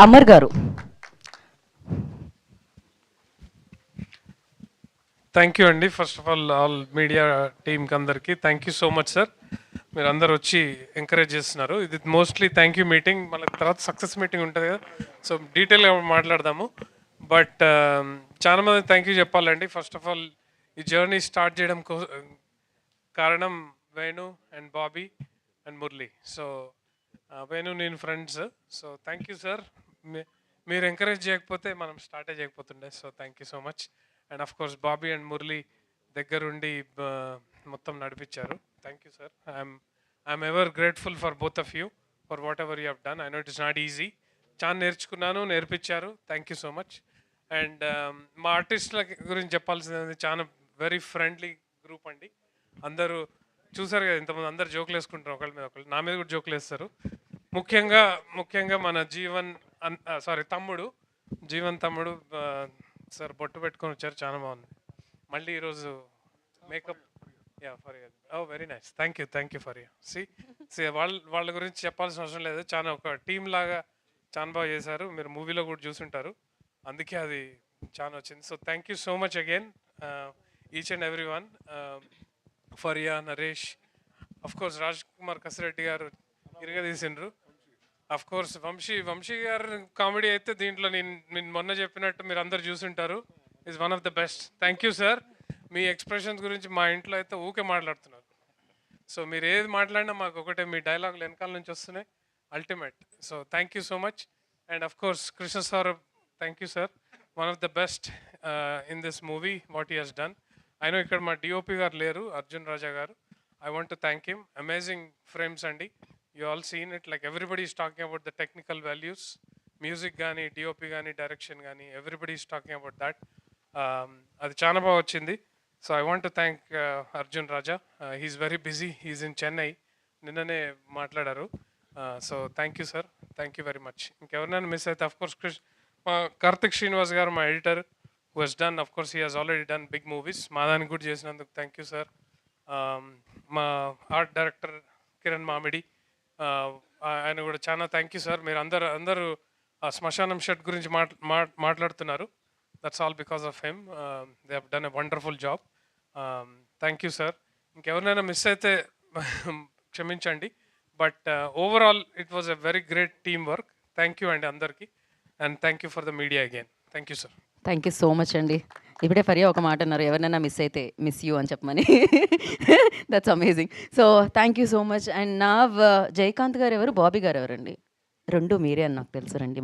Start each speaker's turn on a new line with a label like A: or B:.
A: అమర్ గారు.
B: Thank you అండి. First of all media టీమ్కి అందరికీ thank you so much sir. మీరు అందరు వచ్చి ఎంకరేజ్ చేస్తున్నారు. ఇది మోస్ట్లీ థ్యాంక్ యూ మీటింగ్, మళ్ళీ తర్వాత సక్సెస్ మీటింగ్ ఉంటుంది కదా, సో డీటెయిల్గా మాట్లాడదాము. బట్ చాలా మంది థ్యాంక్ యూ చెప్పాలండి. ఫస్ట్ ఆఫ్ ఆల్ ఈ జర్నీ స్టార్ట్ చేయడం కారణం Venu and Bobby and Murali. So Venu నేను friends. So thank you sir. మీరు ఎంకరేజ్ చేయకపోతే మనం స్టార్టే చేయకపోతుండే. So thank you so much. And of course Bobby and Murali దగ్గరుండి మొత్తం నడిపించారు. Thank you sir. I'm ever grateful for both of you for whatever you have done. I know it is not easy. చాలా నేర్చుకున్నాను, నేర్పించారు. Thank you so much. And మా ఆర్టిస్టుల గురించి చెప్పాల్సింది, చాలా వెరీ ఫ్రెండ్లీ గ్రూప్ అండి. అందరూ చూసారు కదా, ఇంతమంది అందరు జోకులు వేసుకుంటారు ఒకళ్ళ మీద ఒకళ్ళు. నా మీద కూడా జోకులు వేస్తారు. ముఖ్యంగా మన తమ్ముడు జీవన్ తమ్ముడు సార్ బొట్టు పెట్టుకొని వచ్చారు, చాలా బాగుంది. మళ్ళీ ఈరోజు makeup for you. Very nice. Thank you for you. వాళ్ళ గురించి చెప్పాల్సిన అవసరం లేదు. చాలా ఒక టీం లాగా చాలా బాగా చేశారు. మీరు మూవీలో కూడా చూసుంటారు, అందుకే అది చాలా వచ్చింది. So thank you so much again each and every one. Faria, Naresh, of course Raj Kumar Kasireddy గారు ఇరగదీసిండ్రు. అఫ్ కోర్స్ వంశీ గారు కామెడీ అయితే దీంట్లో నేను మొన్న చెప్పినట్టు మీరు అందరు చూసుంటారు, is one of the best. Thank you sir. Me expressions గురించి మా ఇంట్లో అయితే ఊకే మాట్లాడుతున్నారు. సో మీరు ఏది మాట్లాడినా మాకు ఒకటే, మీ డైలాగులు వెనకాల నుంచి వస్తున్నాయి, ultimate. So thank you so much. And of course Krishna sir, thank you sir. One of the best in this movie what he he's done. I know ఇక్కడ మా డిఓపి గారు లేరు, Arjun Raja garu. I want to thank him. Amazing frames అండి. You all seen it, like everybody is talking about the technical values, music gaani, DOP gaani, direction gaani, everybody is talking about that. Adi chaana baga vachindi. So I want to thank Arjun Raja. He's very busy. He's in Chennai. Ninnane matladaru. So thank you sir. Thank you very much. Inkevarnana miss aithe, of course Karthik Srinivas garu, my editor, who has done, of course he has already done big movies. Madani good chesinanduku thank you sir. Ma art director Kiran Mamidi, ఆయన కూడా చాలా thank you sir. మీరు అందరూ శ్మశానం shed గురించి మాట్లాడుతున్నారు. That's all because of him. They have done a wonderful job. Thank you sir. ఇంకెవరినైనా miss అయితే క్షమించండి. But overall it was a very great team work. Thank you అండి అందరికీ. And thank you for the media again. Thank you sir.
A: Thank you so much అండి. ఇప్పుడే ఫరియా ఒక మాట అన్నారు, ఎవరినైనా మిస్ అయితే మిస్ యూ అని చెప్పమని. That's amazing. So thank you so much. And నా జయకాంత్ గారు ఎవరు, బాబీ గారు ఎవరండి? రెండు మీరే అని నాకు తెలుసు రండి.